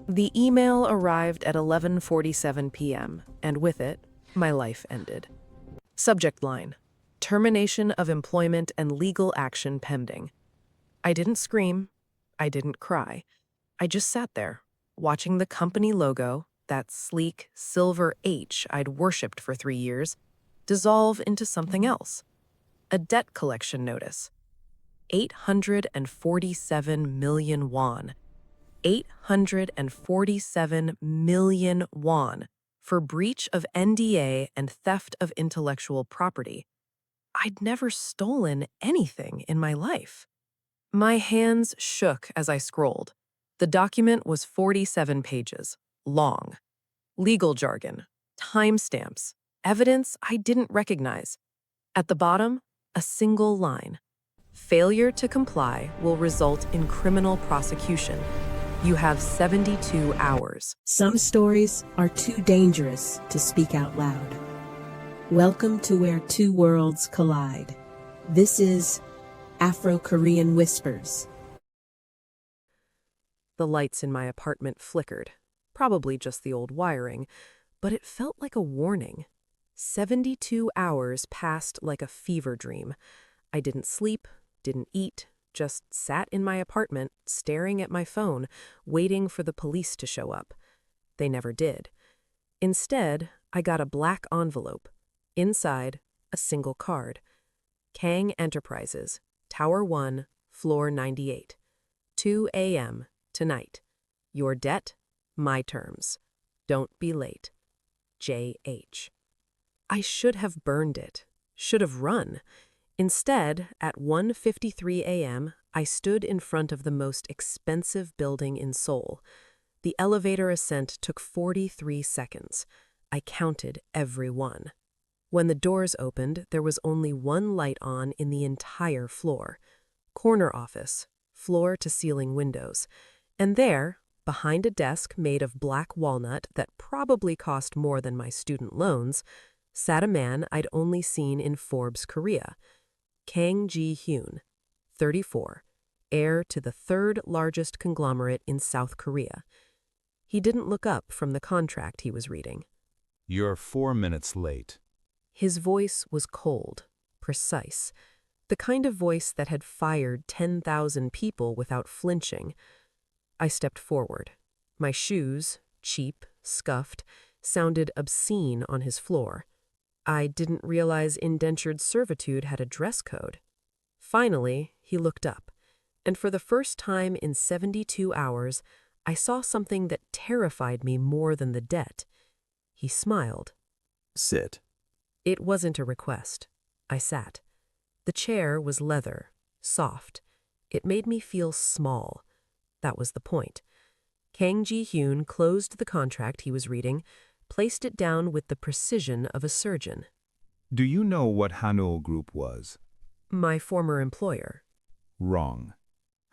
The email arrived at 11:47 p.m., and with it, my life ended. Subject line: termination of employment and legal action pending. I didn't scream. I didn't cry. I just sat there, watching the company logo, that sleek silver H I'd worshipped for 3 years, dissolve into something else. A debt collection notice. 847 million won. 847 million won for breach of NDA and theft of intellectual property. I'd never stolen anything in my life. My hands shook as I scrolled. The document was 47 pages, long. Legal jargon, timestamps, evidence I didn't recognize. At the bottom, a single line. Failure to comply will result in criminal prosecution. You have 72 hours. Some stories are too dangerous to speak out loud. Welcome to Where Two Worlds Collide. This is Afro-Korean Whispers. The lights in my apartment flickered, probably just the old wiring, but it felt like a warning. 72 hours passed like a fever dream. I didn't sleep, didn't eat, just sat in my apartment, staring at my phone, waiting for the police to show up. They never did. Instead, I got a black envelope. Inside, a single card. Kang Enterprises, Tower 1, Floor 98. 2 a.m. tonight. Your debt, my terms. Don't be late. J.H. I should have burned it, should have run. Instead, at 1:53 a.m., I stood in front of the most expensive building in Seoul. The elevator ascent took 43 seconds. I counted every one. When the doors opened, there was only one light on in the entire floor. Corner office, floor-to-ceiling windows. And there, behind a desk made of black walnut that probably cost more than my student loans, sat a man I'd only seen in Forbes Korea. Kang Ji-hoon, 34, heir to the third largest conglomerate in South Korea. He didn't look up from the contract he was reading. You're 4 minutes late. His voice was cold, precise, the kind of voice that had fired 10,000 people without flinching. I stepped forward. My shoes, cheap, scuffed, sounded obscene on his floor. I didn't realize indentured servitude had a dress code. Finally, he looked up, and for the first time in 72 hours, I saw something that terrified me more than the debt. He smiled. Sit. It wasn't a request. I sat. The chair was leather, soft. It made me feel small. That was the point. Kang Ji-hoon closed the contract he was reading, placed it down with the precision of a surgeon. Do you know what Hanoul Group was? My former employer. Wrong.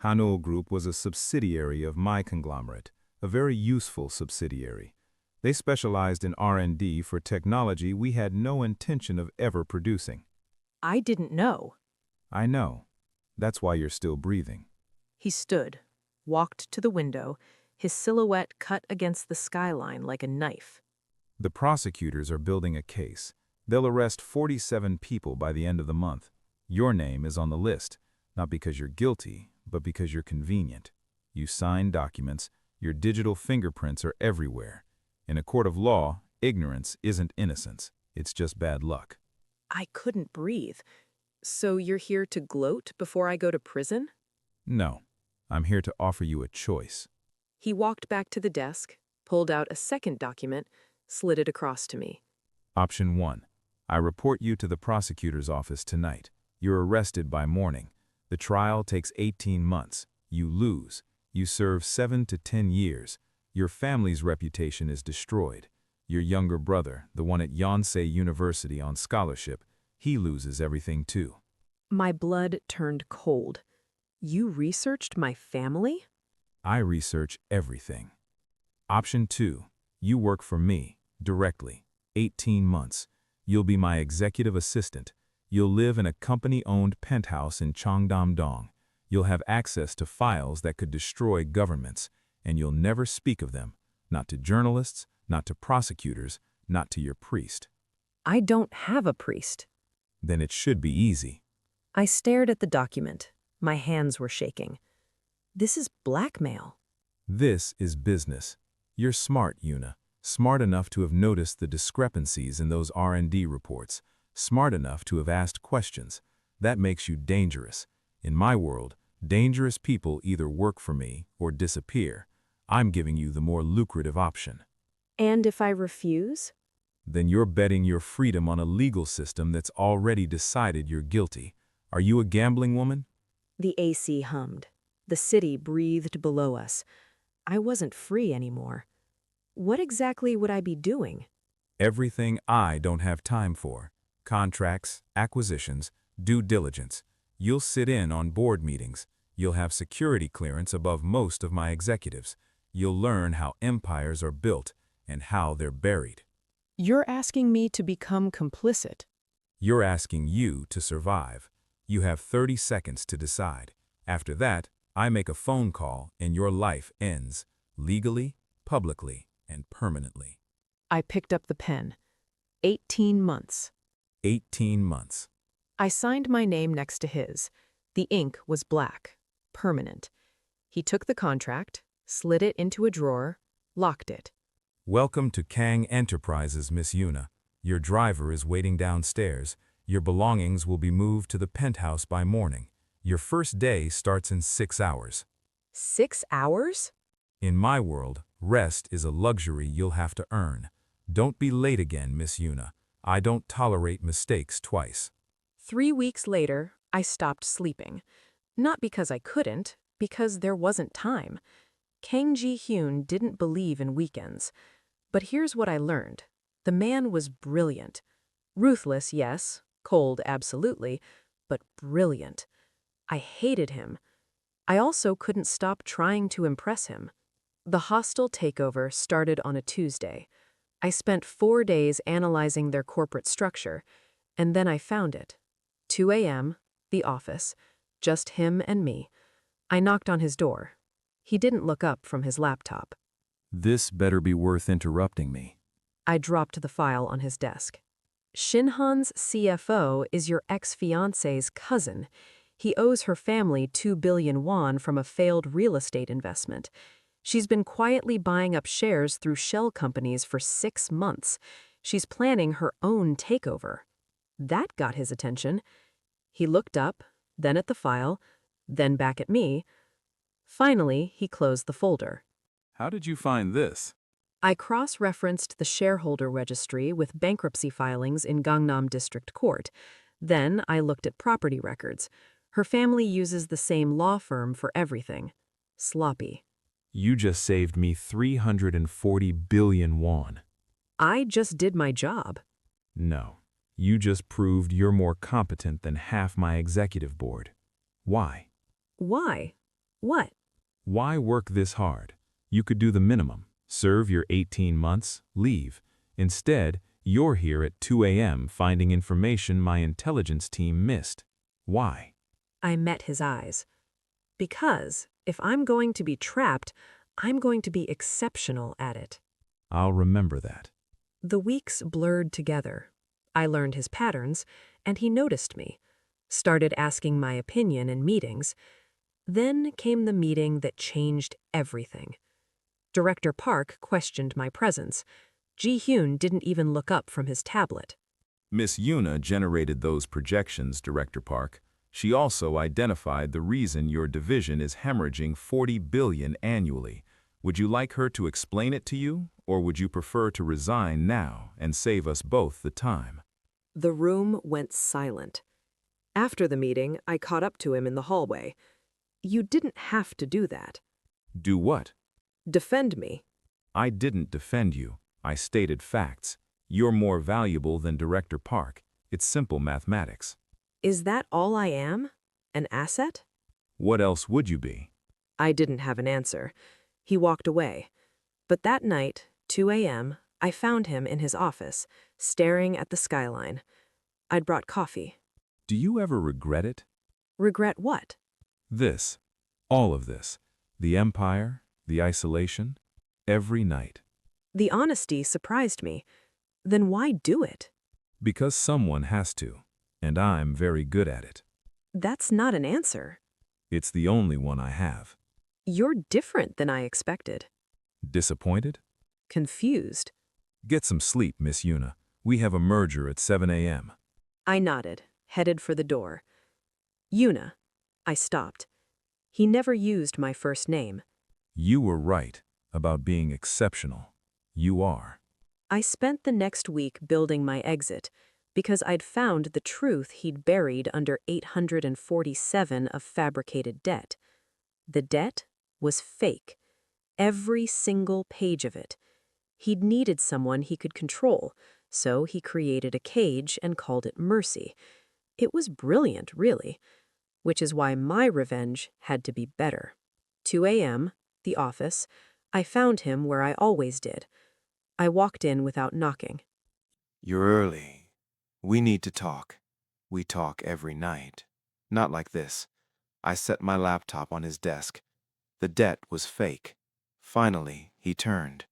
Hanoul Group was a subsidiary of my conglomerate, a very useful subsidiary. They specialized in R&D for technology we had no intention of ever producing. I didn't know. I know. That's why you're still breathing. He stood, walked to the window, his silhouette cut against the skyline like a knife. The prosecutors are building a case. They'll arrest 47 people by the end of the month. Your name is on the list, not because you're guilty, but because you're convenient. You sign documents, your digital fingerprints are everywhere. In a court of law, ignorance isn't innocence. It's just bad luck. I couldn't breathe. So you're here to gloat before I go to prison? No, I'm here to offer you a choice. He walked back to the desk, pulled out a second document, slid it across to me. Option 1. I report you to the prosecutor's office tonight. You're arrested by morning. The trial takes 18 months. You lose. You serve 7 to 10 years. Your family's reputation is destroyed. Your younger brother, the one at Yonsei University on scholarship, he loses everything too. My blood turned cold. You researched my family? I research everything. Option 2. You work for me, directly. 18 months. You'll be my executive assistant. You'll live in a company-owned penthouse in Cheongdam-dong. You'll have access to files that could destroy governments. and you'll never speak of them, not to journalists, not to prosecutors, not to your priest. I don't have a priest. Then it should be easy. I stared at the document. My hands were shaking. This is blackmail. This is business. You're smart, Yuna. Smart enough to have noticed the discrepancies in those R&D reports. Smart enough to have asked questions. That makes you dangerous. In my world, dangerous people either work for me or disappear. I'm giving you the more lucrative option. And if I refuse? Then you're betting your freedom on a legal system that's already decided you're guilty. Are you a gambling woman? The AC hummed. The city breathed below us. I wasn't free anymore. What exactly would I be doing? Everything I don't have time for. Contracts, acquisitions, due diligence. You'll sit in on board meetings. You'll have security clearance above most of my executives. You'll learn how empires are built and how they're buried. You're asking me to become complicit. You're asking you to survive. You have 30 seconds to decide. After that, I make a phone call and your life ends, legally, publicly, and permanently. I picked up the pen. 18 months. 18 months. I signed my name next to his. The ink was black, permanent. He took the contract, slid it into a drawer, locked it. Welcome to Kang Enterprises, Miss Yuna. Your driver is waiting downstairs. Your belongings will be moved to the penthouse by morning. Your first day starts in 6 hours. 6 hours? In my world, rest is a luxury you'll have to earn. Don't be late again, Miss Yuna. I don't tolerate mistakes twice. 3 weeks later, I stopped sleeping. Not because I couldn't, because there wasn't time. Kang Ji-hoon didn't believe in weekends. But here's what I learned. The man was brilliant. Ruthless, yes. Cold, absolutely. But brilliant. I hated him. I also couldn't stop trying to impress him. The hostile takeover started on a Tuesday. I spent 4 days analyzing their corporate structure, and then I found it. 2 a.m., the office, just him and me. I knocked on his door. He didn't look up from his laptop. This better be worth interrupting me. I dropped the file on his desk. Shinhan's CFO is your ex-fiancé's cousin. He owes her family 2 billion won from a failed real estate investment. She's been quietly buying up shares through shell companies for 6 months. She's planning her own takeover. That got his attention. He looked up, then at the file, then back at me. Finally, he closed the folder. How did you find this? I cross-referenced the shareholder registry with bankruptcy filings in Gangnam District Court. Then I looked at property records. Her family uses the same law firm for everything. Sloppy. You just saved me 340 billion won. I just did my job. No, you just proved you're more competent than half my executive board. Why? Why? What? Why work this hard? You could do the minimum. Serve your 18 months, leave. Instead, you're here at 2 a.m. finding information my intelligence team missed. Why? I met his eyes. Because if I'm going to be trapped, I'm going to be exceptional at it. I'll remember that. The weeks blurred together. I learned his patterns, and he noticed me. Started asking my opinion in meetings. Then came the meeting that changed everything. Director Park questioned my presence. Ji-hoon didn't even look up from his tablet. Miss Yuna generated those projections, Director Park. She also identified the reason your division is hemorrhaging 40 billion annually. Would you like her to explain it to you, or would you prefer to resign now and save us both the time? The room went silent. After the meeting, I caught up to him in the hallway. You didn't have to do that. Do what? Defend me. I didn't defend you. I stated facts. You're more valuable than Director Park. It's simple mathematics. Is that all I am? An asset? What else would you be? I didn't have an answer. He walked away. But that night, 2 a.m., I found him in his office, staring at the skyline. I'd brought coffee. Do you ever regret it? Regret what? This. All of this. The empire, The isolation? Every night. The honesty surprised me. Then why do it? Because someone has to, and I'm very good at it. That's not an answer. It's the only one I have. You're different than I expected. Disappointed? Confused. Get some sleep, Miss Yuna. We have a merger at 7 a.m. I nodded, headed for the door. Yuna. I stopped. He never used my first name. You were right about being exceptional. You are. I spent the next week building my exit because I'd found the truth he'd buried under 847 of fabricated debt. The debt was fake. Every single page of it. He'd needed someone he could control, so he created a cage and called it mercy. It was brilliant, really, which is why my revenge had to be better. 2 a.m., the office. I found him where I always did. I walked in without knocking. You're early. We need to talk. We talk every night. Not like this. I set my laptop on his desk. The debt was fake. Finally, he turned.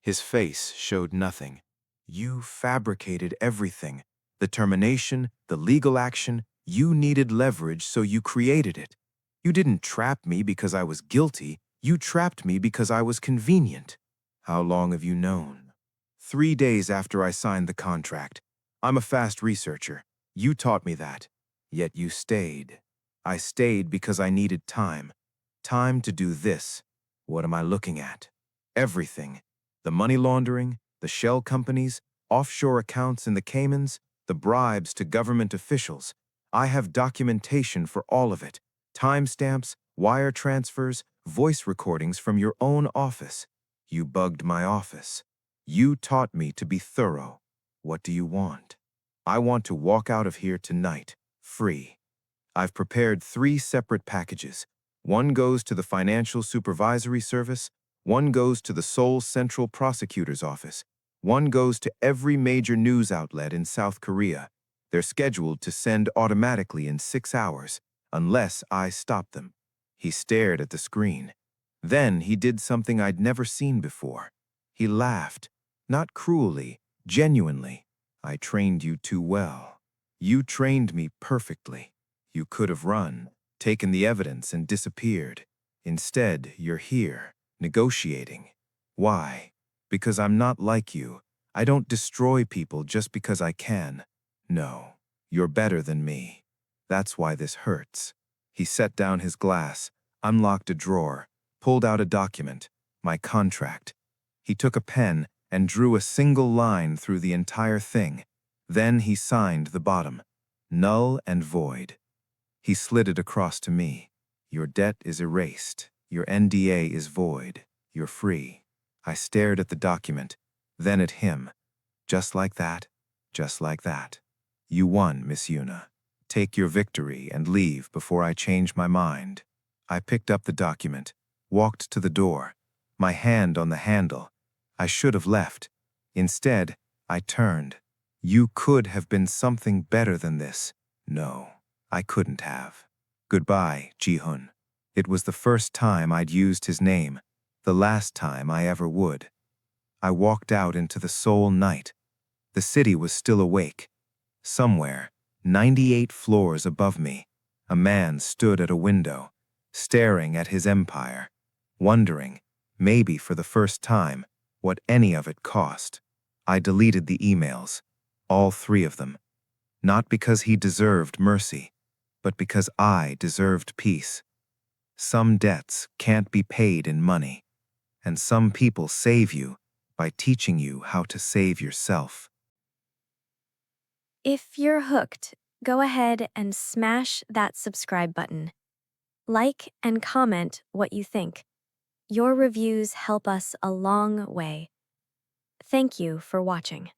His face showed nothing. You fabricated everything. The termination, the legal action. You needed leverage, so you created it. You didn't trap me because I was guilty. You trapped me because I was convenient. How long have you known? 3 days after I signed the contract. I'm a fast researcher. You taught me that. Yet you stayed. I stayed because I needed time. Time to do this. What am I looking at? Everything. The money laundering, the shell companies, offshore accounts in the Caymans, the bribes to government officials. I have documentation for all of it. Timestamps, wire transfers, voice recordings from your own office. You bugged my office. You taught me to be thorough. What do you want? I want to walk out of here tonight, free. I've prepared 3 separate packages. One goes to the Financial Supervisory Service, one goes to the Seoul Central Prosecutor's Office, one goes to every major news outlet in South Korea. They're scheduled to send automatically in 6 hours, unless I stop them. He stared at the screen. Then he did something I'd never seen before. He laughed, not cruelly, genuinely. I trained you too well. You trained me perfectly. You could have run, taken the evidence, and disappeared. Instead, you're here, negotiating. Why? Because I'm not like you. I don't destroy people just because I can. No, you're better than me. That's why this hurts. He set down his glass, unlocked a drawer, pulled out a document, my contract. He took a pen and drew a single line through the entire thing. Then he signed the bottom, null and void. He slid it across to me. Your debt is erased. Your NDA is void. You're free. I stared at the document, then at him. Just like that, just like that. You won, Miss Yuna. Take your victory and leave before I change my mind. I picked up the document, walked to the door, my hand on the handle. I should have left. Instead, I turned. You could have been something better than this. No, I couldn't have. Goodbye, Ji-hoon. It was the first time I'd used his name, the last time I ever would. I walked out into the Seoul night. The city was still awake. Somewhere, 98 floors above me, a man stood at a window, staring at his empire, wondering, maybe for the first time, what any of it cost. I deleted the emails, all 3 of them, not because he deserved mercy, but because I deserved peace. Some debts can't be paid in money, and some people save you by teaching you how to save yourself. If you're hooked, go ahead and smash that subscribe button. Like and comment what you think. Your reviews help us a long way. Thank you for watching.